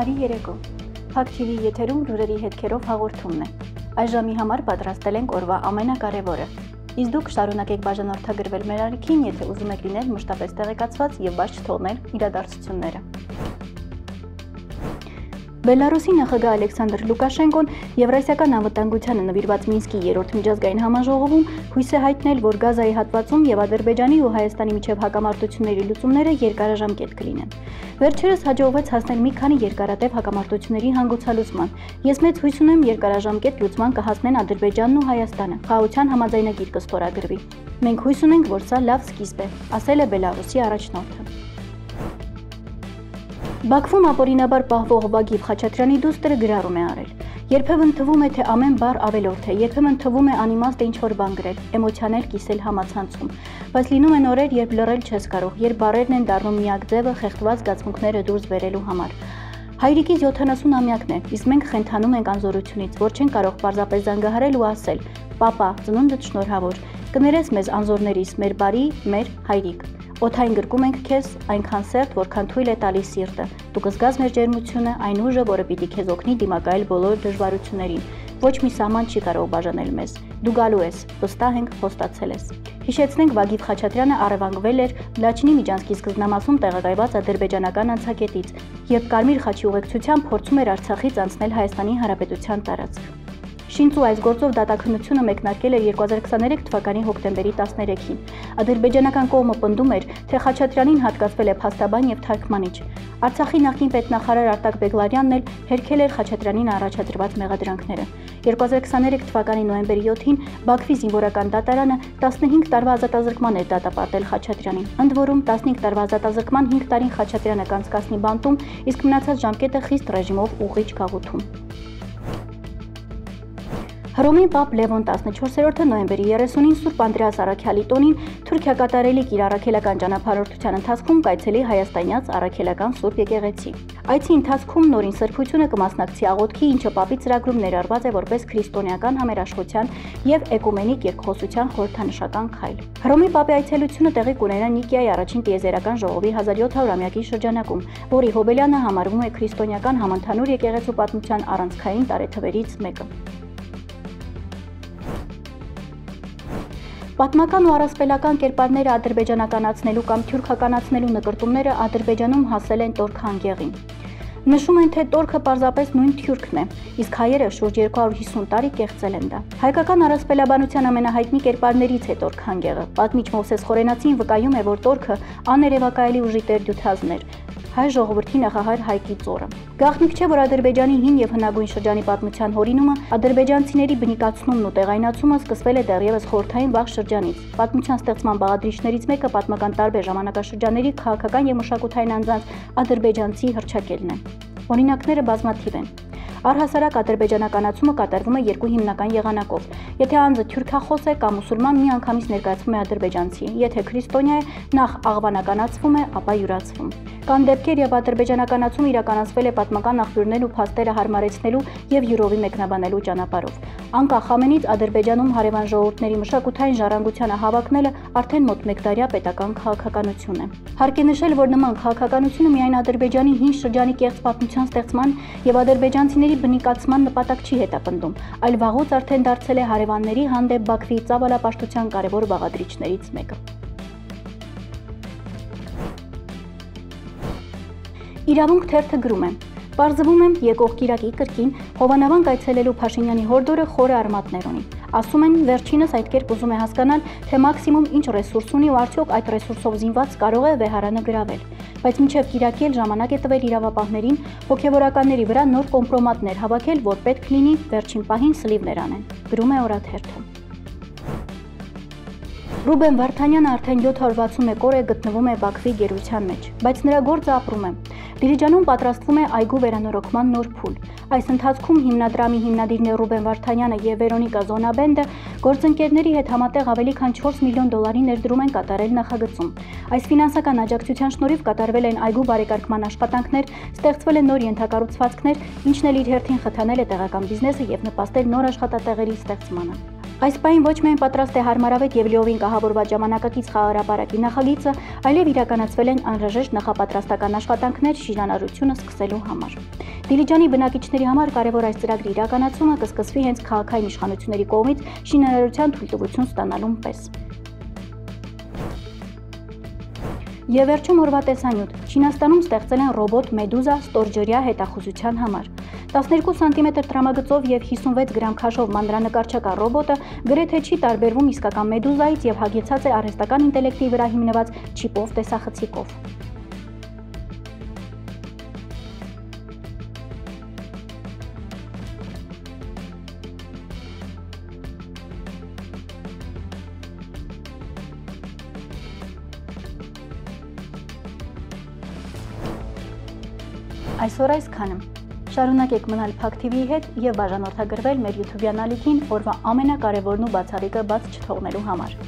Բարի երեկո։ Փակ TV եթերում լուրերի հետքերով հաղորդումն է։ Այս ժամի համար պատրաստել ենք օրվա ամենակարևորը։ Իսկ դուք շարունակեք բաժանորդագրվել մեր ալիքին, եթե ուզում եք լինել մշտապես տեղեկացված եւ բաց չթողնել իրադարձությունները։ Բելարուսի նախագահ Ալեքսանդր Լուկաշենկոն Եվրասիական անվտանգությանը նվիրված Մինսկի 3-րդ միջազգային համաժողովում հույս է հայտնել, որ Գազայի հատվածում եւ Ադրբեջանի ու Հայաստանի միջև հակամարտությունների լուծումները երկարաժամկետ կլինեն։ Վերջերս հաջողվեց հասնել մի քանի երկարատև հակամարտությունների հանգուցալուծման։ Ես մեծ հույս ունեմ երկարաժամկետ լուծման կհասնեն Ադրբեջանն ու Հայաստանը, խաղաղության համաձայնագիր կստորագրվի։ Մենք հույս ունենք, որ սա լավ սկիզբ է, ասել է Բելարուսի առաջնորդը։ Բաքվում ապօրինաբար պահվող Վագիվ Խաչատրյանի դուստրը գրառում է արել։ Երբեմն թվում է, թե ամեն բառ ավելորդ է, երբեմն թվում է անիմաստ ինչ-որ բան գրել, էմոցիաներ կիսել համացանցում, բայց լինում են օրեր, երբ լռել չես կարող, երբ բառերն են դառնում միակ ձևը խեղդված զգացմունքները դուրս բերելու համար։ Հայրիկի 70-ամյակն է, իսկ մենք խենթանում ենք անզորությունից, որ չենք կարող պարզապես զանգահարել ու ասել. «Պապա, ծնունդդ շնորհավոր, կներես մեզ անզորներիս, մեր բարի, մեր հայրիկ։ Օդային գրկում ենք քեզ այնքան սերտ, որքան թույլ է տալիս սիրտը։ Դու կզգաս մեր ջերմությունը, այն ուժը, որը պիտի քեզ օգնի դիմակայել բոլոր դժվարություններին։ Ոչ մի սահման չի կարող բաժանել մեզ։ Դու գալու ես, վստահ ենք, խոստացել ես»։ Հիշեցնենք, Վագիվ Խաչատրյանը առևանգվել էր Լաչինի Միջանցքի սկզբնամասում տեղակայված ադրբեջանական անցակետից, երբ Կարմիր խաչի ուղեկցությամբ փորձում էր Արցախից անցնել Հայաստանի Հանրապետության տարածք։ Շինծու այս գործով դատաքննությունը մեկնարկել էր 2023 թվականի հոկտեմբերի 13-ին։ Ադրբեջանական կողմը պնդում էր, թե Խաչատրյանին հատկացվել է փաստաբան եւ թարգմանիչ։ Արցախի նախկին պետնախարար Արտակ Բեգլարյանն էլ հերքել էր Խաչատրյանին առաջադրված մեղադրանքները։ 2023 թվականի նոյեմբերի 7-ին Բաքվի զինվորական դատարանը 15 տարվա ազատազրկման էր դատապարտել Խաչատրյանին։ Ընդ որում 15 տարվա ազատազրկման 5 տարին Խաչատրյանը կանցկացնի բանտում, իսկ մնացած ժամկետը խիստ ռեժիմով ուղիչ գաղութում։ Հռոմի Պապ Լևոն 14-րդը նոյեմբերի 30-ին Սուրբ Անդրեաս Առաքյալի տոնին Թուրքիա կատարելիք իր առաքելական ճանապարհորդության ընթացքում կայցելի հայաստանյաց առաքելական Սուրբ եկեղեցի։ Այցի ընթացքում նորին սրբությունը կմասնակցի աղոթքի, ինչը Պապի ծրագրում ներառված է որպես քրիստոնեական համերաշխության եւ էկումենիկ երկխոսության խորհրդանշական քայլ։ Հռոմի Պապի այցելությունը տեղի կունենա Նիկեայի առաջին տիեզերական ժողովի 1700-ամյակի շրջանակում, որի հոբելյանը համարվում է քրիստոնեական համընդհանուր եկեղեցու պատմության առանցքային տարեթվերից մեկը։ Պատմական ու առասպելական կերպարները ադրբեջանականացնելու կամ թյուրքականացնելու նկրտումները Ադրբեջանում հասել են Տորքան գեղին։ Նշում են, թե Տորքը պարզապես նույն թյուրքն է, իսկ հայերը շուրջ 250 տարի կեղծել են դա։ Հայկական առասպելաբանության ամենահայտնի կերպարներից է Տորքան գեղը։ Պատմիչ Մովսես Խորենացին վկայում է, որ Տորքը աներևակայելի ուժի տերդյութազն էր, հայ ժողովրդի նախահայր Հայկի ծորը։ Գաղտնիք չէ, որ Ադրբեջանի հին եւ հնագույն շրջանի պատմության հորինումը ադրբեջանցիների բնիկացումն ու տեղայնացումը սկսվել է դեռևս խորհրդային վաղ շրջանից։ Պատմության ստեղծման բաղադրիչներից մեկը պատմական տարբեր ժամանակաշրջանների քաղաքական եւ մշակութային անձանց ադրբեջանցի հռչակելն է։ Օրինակները բազմաթիվ են։ Առհասարակ ադրբեջանականացումը կատարվում է երկու հիմնական եղանակով։ Եթե անձը թյուրքախոս է կամ մուսուլման, միանգամից ներկայացվում է ադրբեջանցի, եթե քրիստոնյա է, նախ աղվանականացվում է, ապա յուրացվում։ Կան դեպքեր, երբ ադրբեջանականացումը իրականացվել է պատմական աղբյուրներն ու փաստերը հարմարեցնելու եւ յուրովի մեկնաբանելու ճանապարհով։ Անկախ ամենից Ադրբեջանում հարևան ժողովուրդների մշակութային ժառանգությանը հավակնելը արդեն մոտ մեկդարյա պետական քաղաքականություն է։ Հարկ է նշել, որ նման քաղաքականությունը միայն Ադրբեջանի հին շրջանի կեղծ պատմության ստեղծման եւ ադրբեջանցիների բնիկացման նպատակ չի հետապնդում, այլ վաղուց արդեն դարձել է հարևանների հանդեպ Բաքվի ծավալապաշտության կարևոր բաղադրիչներից մեկը։ Իրավունք թերթը գրում է. Պարզվում է եկող կիրակի կրկին Հովանավանք այցելելու Փաշինյանի հորդորը խորը արմատներ ունի։ Ասում են վերջինս այդ կերպ ուզում է հասկանալ, թե մաքսիմում ինչ ռեսուրս ունի ու արդյոք այդ ռեսուրսով զինված կարող է վեհարանը գրավել։ Բայց մինչև կիրակի էլ ժամանակ է տվել իրավապահներին հոգևորականների վրա նոր կոմպրոմատներ հավաքել, որ պետք լինի վերջին պահին սլիվներ անեն, գրում է օրաթերթը։ Ռուբեն Վարդանյանը արդեն 761 օր է գտնվում է Բաքվի գերության մեջ, բայց նրա գործը ապրում է։ Դիլիջանում պատրաստվում է այգու վերանորոգման նոր փուլ։ Այս ընթացքում հիմնադրամի հիմնադիրներ Ռուբեն Վարդանյանը եւ Վերոնիկա Զոնաբենդը գործընկերների հետ համատեղ ավելի քան 4 միլիոն դոլարի ներդրում են կատարել նախագծում։ Այս ֆինանսական աջակցության շնորհիվ կատարվել են այգու բարեկարգման աշխատանքներ, ստեղծվել են նոր ենթակառուցվածքներ, ինչն էլ իր հերթին խթանել է տեղական բիզնեսը եւ նպաստել նոր աշխատատեղերի ստեղծմանը։ Այս պահին ոչ միայն պատրաստ է հարմարավետ եւ լիովին կահավորված ժամանակակից խաղահրապարակի նախագիծը, այլև իրականացվել են անհրաժեշտ նախապատրաստական աշխատանքներ շինարարությունը սկսելու համար։ Դիլիջանի բնակիչների համար կարևոր այս ծրագրի իրականացումը կսկսվի հենց քաղաքային իշխանությունների կողմից շինարարության թույլտվություն ստանալուն պես։ Եվ վերջում օրվա տեսանյութ։ Չինաստանում ստեղծել են ռոբոտ Մեդուզա ստորջրյա հետախուզության համար։ 12 սանտիմետր տրամագծով եւ 56 գրամ քաշով մանրանկարչական ռոբոտը գրեթե չի տարբերվում իսկական Մեդուզայից եւ հագեցած է արհեստական ինտելեկտի վրա հիմնված չիպով տեսախցիկով։ Այսօր այսքանը։ Շարունակեք մնալ Փակ TV-ի հետ եւ բաժանորդագրվել մեր YouTube ալիքին օրվա ամենակարևորն ու բացառիկը բաց չթողնելու համար։